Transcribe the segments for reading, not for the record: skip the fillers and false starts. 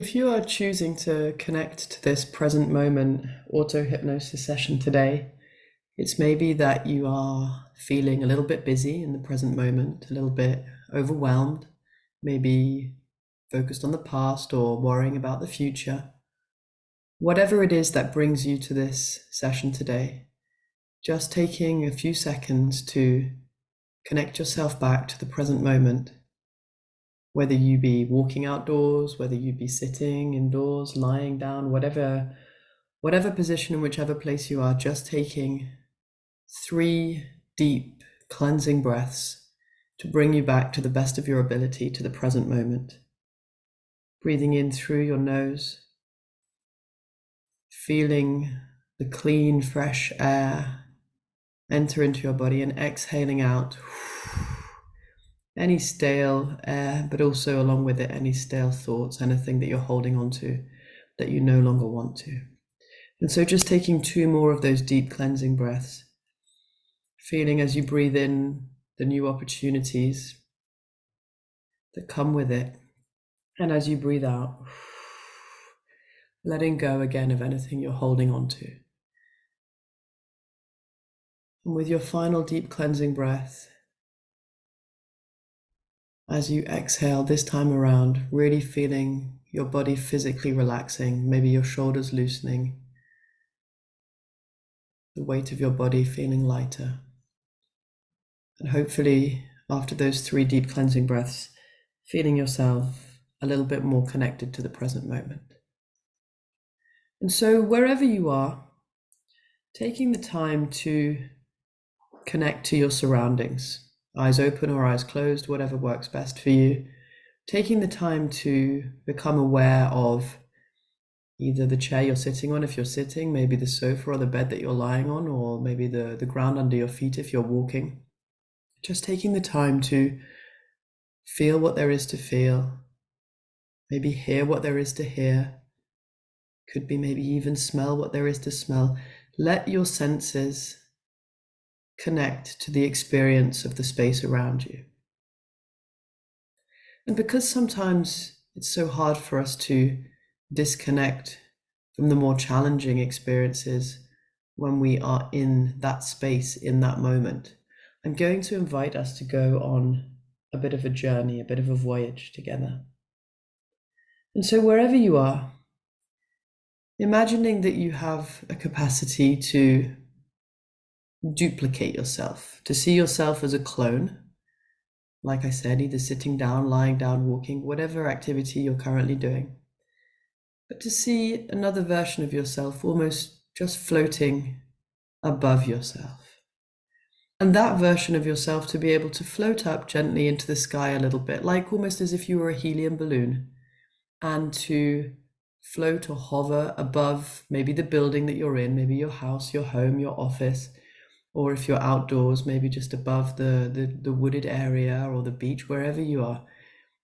If you are choosing to connect to this present moment auto-hypnosis session today, it's maybe that you are feeling a little bit busy in the present moment, a little bit overwhelmed, maybe focused on the past or worrying about the future. Whatever it is that brings you to this session today, just taking a few seconds to connect yourself back to the present moment. Whether you be walking outdoors, whether you be sitting indoors, lying down, whatever position in whichever place you are, just taking 3 deep cleansing breaths to bring you back to the best of your ability to the present moment. Breathing in through your nose, feeling the clean, fresh air enter into your body, and exhaling out any stale air, but also along with it, any stale thoughts, anything that you're holding on to that you no longer want to. And so just taking 2 more of those deep cleansing breaths, feeling as you breathe in the new opportunities that come with it. And as you breathe out, letting go again of anything you're holding on to. And with your final deep cleansing breath, as you exhale this time around, really feeling your body physically relaxing, maybe your shoulders loosening, the weight of your body feeling lighter. And hopefully, after those 3 deep cleansing breaths, feeling yourself a little bit more connected to the present moment. And so wherever you are, taking the time to connect to your surroundings, eyes open or eyes closed, whatever works best for you, taking the time to become aware of either the chair you're sitting on if you're sitting, maybe the sofa or the bed that you're lying on, or maybe the ground under your feet if you're walking. Just taking the time to feel what there is to feel, maybe hear what there is to hear, could be maybe even smell what there is to smell. Let your senses connect to the experience of the space around you. And because sometimes it's so hard for us to disconnect from the more challenging experiences when we are in that space, in that moment, I'm going to invite us to go on a bit of a journey, a bit of a voyage together. And so wherever you are, imagining that you have a capacity to duplicate yourself, to see yourself as a clone. Like I said, either sitting down, lying down, walking, whatever activity you're currently doing. But to see another version of yourself almost just floating above yourself. And that version of yourself to be able to float up gently into the sky a little bit, like almost as if you were a helium balloon, and to float or hover above maybe the building that you're in, maybe your house, your home, your office, or if you're outdoors, maybe just above the wooded area or the beach, wherever you are,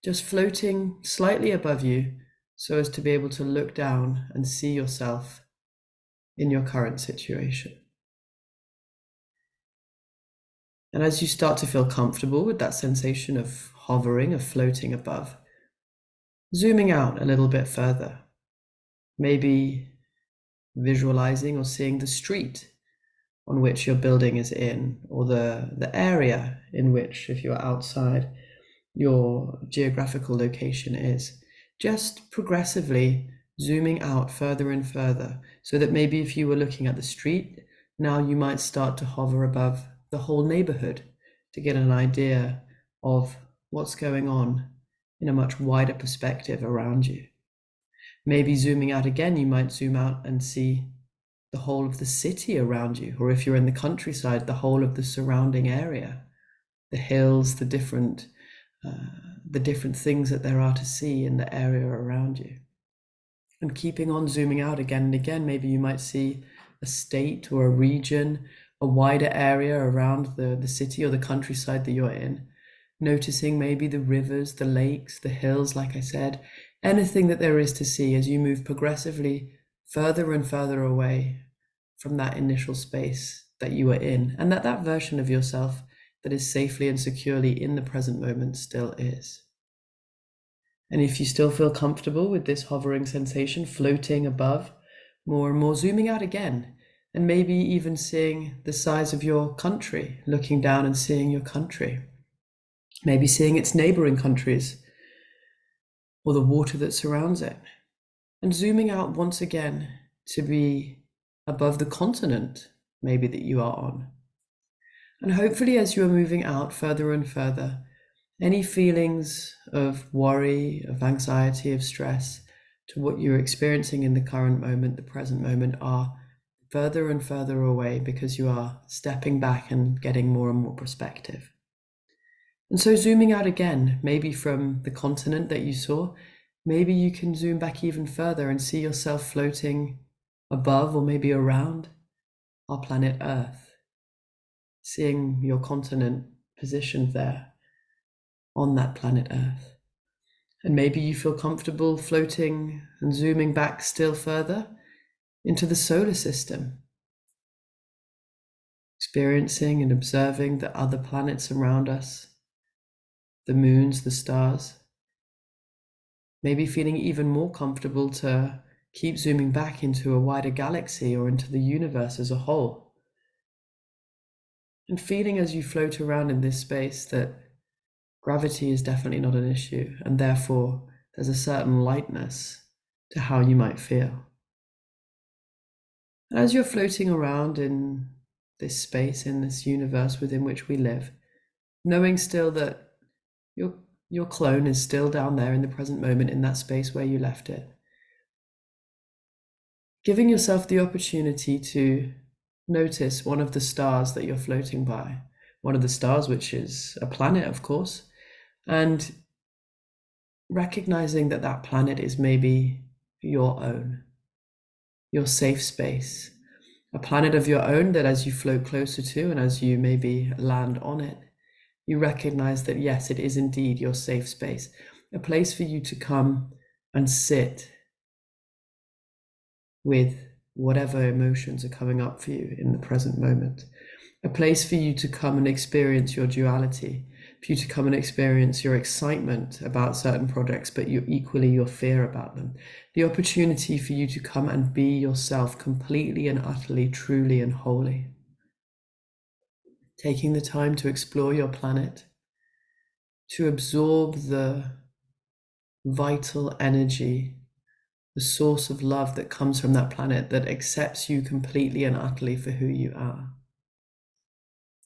just floating slightly above you so as to be able to look down and see yourself in your current situation. And as you start to feel comfortable with that sensation of hovering, of floating above, zooming out a little bit further, maybe visualizing or seeing the street on which your building is in, or the area in which, if you're outside, your geographical location is. Just progressively zooming out further and further, so that maybe if you were looking at the street, now you might start to hover above the whole neighborhood to get an idea of what's going on in a much wider perspective around you. Maybe zooming out again, you might zoom out and see the whole of the city around you, or if you're in the countryside, the whole of the surrounding area, the hills, the different things that there are to see in the area around you. And keeping on zooming out again and again, maybe you might see a state or a region, a wider area around the city or the countryside that you're in, noticing maybe the rivers, the lakes, the hills, like I said, anything that there is to see as you move progressively further and further away from that initial space that you are in, and that version of yourself that is safely and securely in the present moment still is. And if you still feel comfortable with this hovering sensation, floating above, more and more, zooming out again, and maybe even seeing the size of your country, looking down and seeing your country, maybe seeing its neighboring countries or the water that surrounds it, and zooming out once again to be above the continent, maybe that you are on. And hopefully, as you are moving out further and further, any feelings of worry, of anxiety, of stress to what you're experiencing in the current moment, the present moment, are further and further away because you are stepping back and getting more and more perspective. And so zooming out again, maybe from the continent that you saw, maybe you can zoom back even further and see yourself floating above or maybe around our planet Earth, seeing your continent positioned there on that planet Earth. And maybe you feel comfortable floating and zooming back still further into the solar system, experiencing and observing the other planets around us, the moons, the stars. Maybe feeling even more comfortable to keep zooming back into a wider galaxy or into the universe as a whole. And feeling as you float around in this space that gravity is definitely not an issue, and therefore there's a certain lightness to how you might feel. And as you're floating around in this space, in this universe within which we live, knowing still that your clone is still down there in the present moment in that space where you left it, giving yourself the opportunity to notice one of the stars that you're floating by, one of the stars which is a planet, of course, and recognizing that that planet is maybe your own, your safe space, a planet of your own that as you float closer to and as you maybe land on it, you recognize that yes, it is indeed your safe space, a place for you to come and sit with whatever emotions are coming up for you in the present moment, a place for you to come and experience your duality, for you to come and experience your excitement about certain projects, but equally your fear about them, the opportunity for you to come and be yourself completely and utterly, truly and wholly. Taking the time to explore your planet, to absorb the vital energy, the source of love that comes from that planet that accepts you completely and utterly for who you are.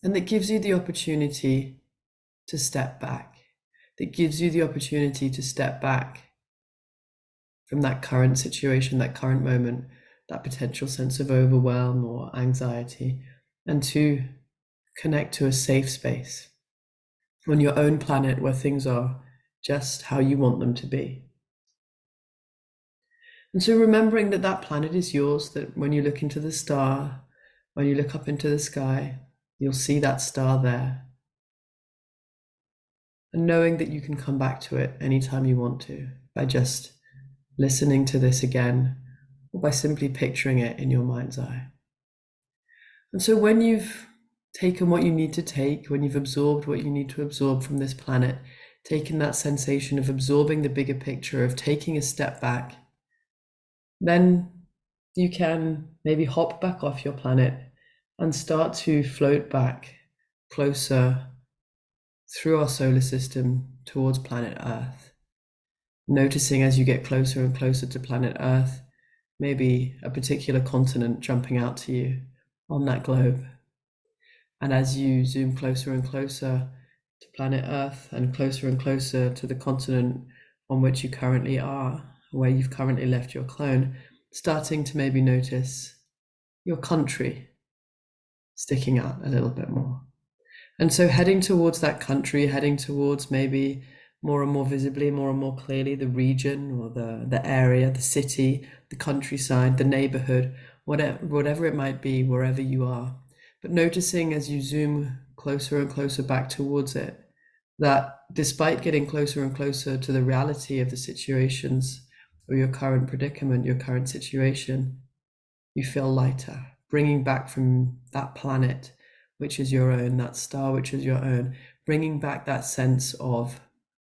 And that gives you the opportunity to step back, that gives you the opportunity to step back from that current situation, that current moment, that potential sense of overwhelm or anxiety, and to connect to a safe space on your own planet where things are just how you want them to be. And so remembering that that planet is yours, that when you look into the star, when you look up into the sky, you'll see that star there. And knowing that you can come back to it anytime you want to by just listening to this again or by simply picturing it in your mind's eye. And so when you've taken what you need to take, when you've absorbed what you need to absorb from this planet, taken that sensation of absorbing the bigger picture, of taking a step back, then you can maybe hop back off your planet and start to float back closer through our solar system towards planet Earth. Noticing as you get closer and closer to planet Earth, maybe a particular continent jumping out to you on that globe. And as you zoom closer and closer to planet Earth and closer to the continent on which you currently are, where you've currently left your clone, starting to maybe notice your country sticking out a little bit more. And so heading towards that country, heading towards maybe more and more visibly, more and more clearly, the region or the area, the city, the countryside, the neighborhood, whatever it might be, wherever you are. But noticing as you zoom closer and closer back towards it, that despite getting closer and closer to the reality of the situations or your current predicament, your current situation, you feel lighter, bringing back from that planet, which is your own, that star, which is your own, bringing back that sense of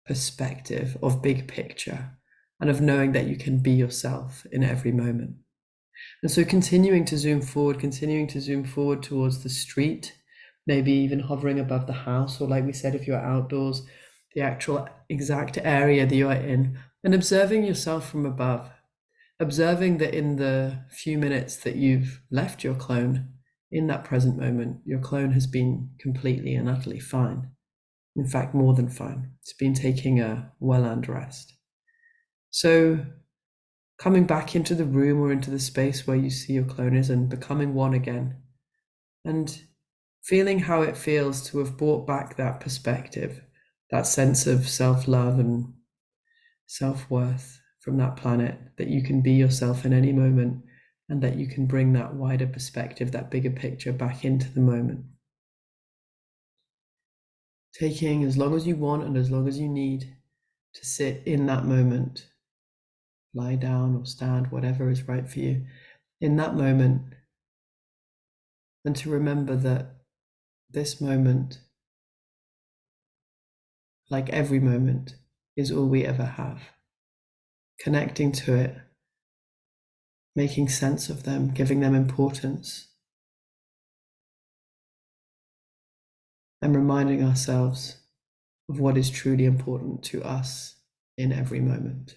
perspective of big picture and of knowing that you can be yourself in every moment. And so continuing to zoom forward towards the street, maybe even hovering above the house, or like we said, if you're outdoors, the actual exact area that you are in, and observing yourself from above, observing that in the few minutes that you've left your clone, in that present moment, your clone has been completely and utterly fine. In fact, more than fine. It's been taking a well-earned rest. So coming back into the room or into the space where you see your clone is and becoming one again, and feeling how it feels to have brought back that perspective, that sense of self-love and self-worth from that planet, that you can be yourself in any moment and that you can bring that wider perspective, that bigger picture back into the moment. Taking as long as you want and as long as you need to sit in that moment, lie down or stand, whatever is right for you, in that moment, and to remember that this moment, like every moment, is all we ever have. Connecting to it, making sense of them, giving them importance, and reminding ourselves of what is truly important to us in every moment.